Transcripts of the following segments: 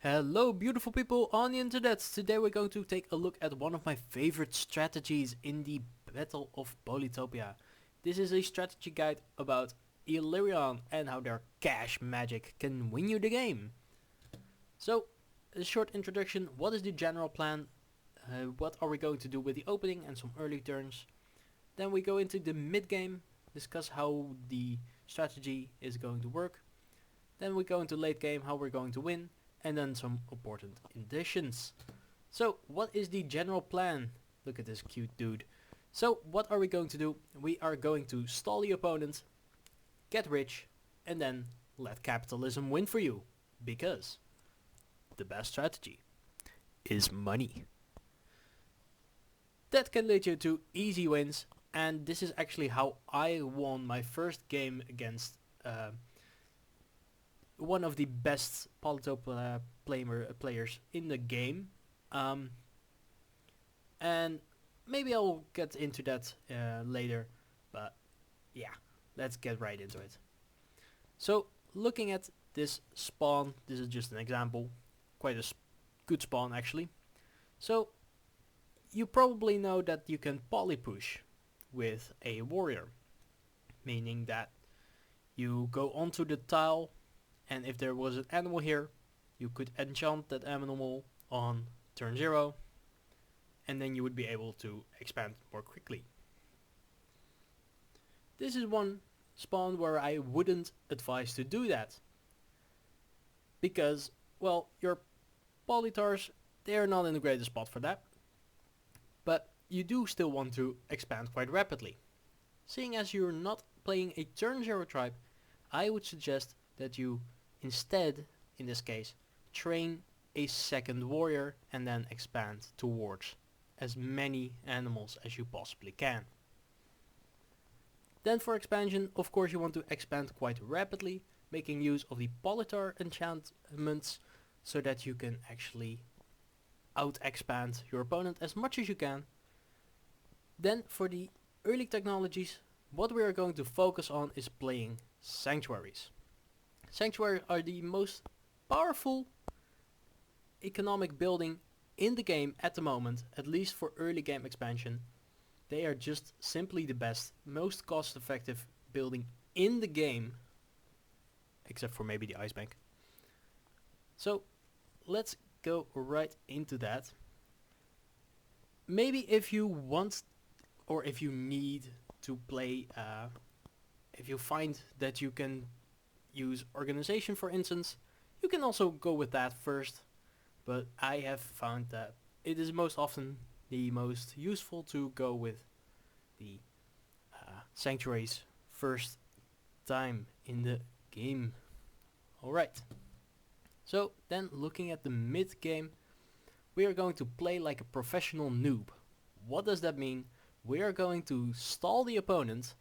Hello beautiful people on the internet. Today we're going to take a look at one of my favorite strategies in the Battle of Polytopia. This is a strategy guide about Elyrion and how their cash magic can win you the game. So, a short introduction, what is the general plan, what are we going to do with the opening and some early turns. Then we go into the mid-game, discuss how the strategy is going to work. Then we go into late game, how we're going to win, and then some important additions. So, what is the general plan? Look at this cute dude. So, what are we going to do? We are going to stall the opponent, get rich, and then let capitalism win for you. Because the best strategy is money. That can lead you to easy wins, and this is actually how I won my first game against one of the best polytopia players in the game. And maybe I'll get into that later, but yeah, let's get right into it. So, looking at this spawn, this is just an example, quite a good spawn actually. So, you probably know that you can poly push with a warrior, meaning that you go onto the tile, and if there was an animal here, you could enchant that animal on turn 0, and then you would be able to expand more quickly. This is one spawn where I wouldn't advise to do that, because, well, your polytars, they are not in the greatest spot for that, but you do still want to expand quite rapidly. Seeing as you're not playing a turn 0 tribe, I would suggest that you instead, in this case, train a second warrior and then expand towards as many animals as you possibly can. Then for expansion, of course you want to expand quite rapidly, making use of the polytar enchantments so that you can actually out-expand your opponent as much as you can. Then for the early technologies, what we are going to focus on is playing sanctuaries. Sanctuaries are the most powerful economic building in the game at the moment, at least for early game expansion. They are just simply the best, most cost effective building in the game, except for maybe the ice bank. So let's go right into that. Maybe if you want or if you need to play, if you find that you can use organization for instance, you can also go with that first, but I have found that it is most often the most useful to go with the sanctuaries first time in the game. Alright, so then looking at the mid game, we are going to play like a professional noob. What does that mean? We are going to stall the opponent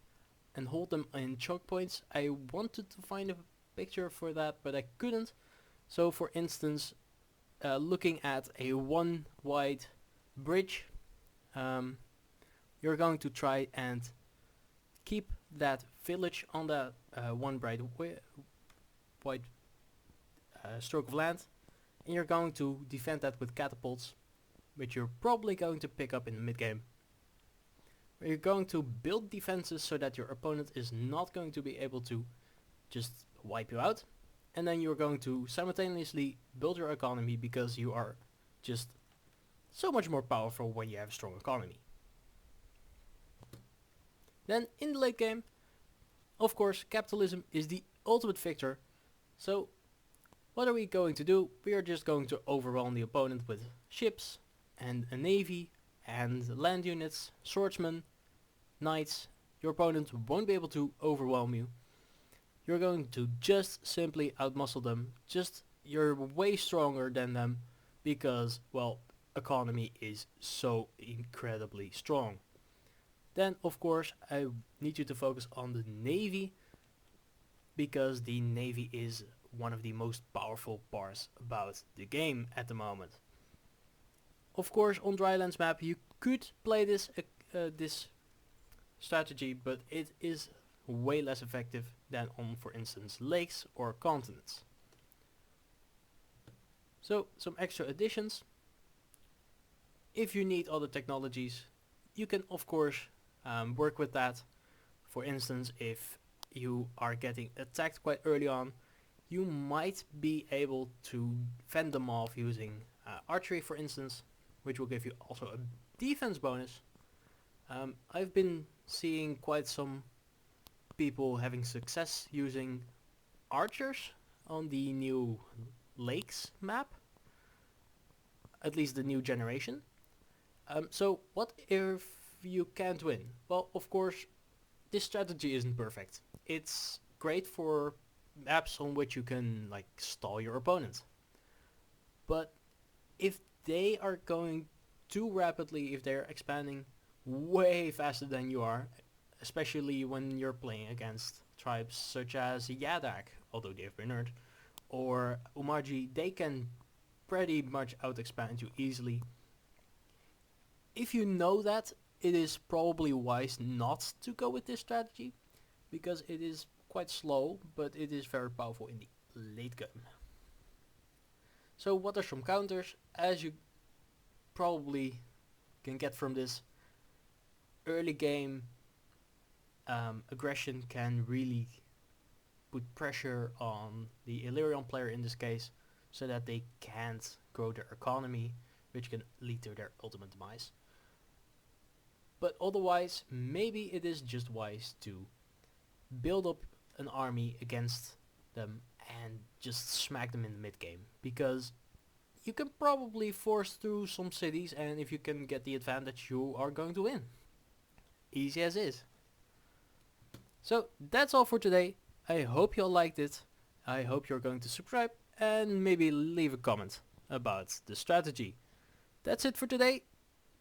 and hold them in choke points. I wanted to find a picture for that, but I couldn't. So for instance, looking at a one wide bridge, you're going to try and keep that village on that one wide stroke of land, and you're going to defend that with catapults, which you're probably going to pick up in the mid game. You're going to build defenses so that your opponent is not going to be able to just wipe you out, and then you're going to simultaneously build your economy because you are just so much more powerful when you have a strong economy. Then in the late game, of course, capitalism is the ultimate victor. So what are we going to do? We are just going to overwhelm the opponent with ships and a navy and land units, swordsmen, knights. Your opponent won't be able to overwhelm you. You're going to just simply outmuscle them. You're way stronger than them because, well, economy is so incredibly strong. Then, of course, I need you to focus on the navy, because the navy is one of the most powerful parts about the game at the moment. Of course, on Drylands map you could play this strategy, but it is way less effective than on, for instance, lakes or continents. So some extra additions. If you need other technologies, you can of course work with that. For instance, if you are getting attacked quite early on, you might be able to fend them off using archery, for instance, which will give you also a defense bonus. I've been seeing quite some people having success using archers on the new lakes map, at least the new generation. So what if you can't win? Well, of course, this strategy isn't perfect. It's great for maps on which you can like stall your opponent. But if they are going too rapidly, if they're expanding way faster than you are, especially when you're playing against tribes such as Yadak, although they've been nerfed, or Umaji, they can pretty much out-expand you easily. If you know that, it is probably wise not to go with this strategy, because it is quite slow, but it is very powerful in the late game. So what are some counters? As you probably can get from this, early game aggression can really put pressure on the Elyrion player in this case, so that they can't grow their economy, which can lead to their ultimate demise. But otherwise, maybe it is just wise to build up an army against them and just smack them in the mid game, because you can probably force through some cities, and if you can get the advantage, you are going to win. Easy as is. So that's all for today. I hope you all liked it. I hope you're going to subscribe and maybe leave a comment about the strategy. That's it for today.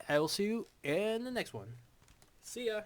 I will see you in the next one. See ya!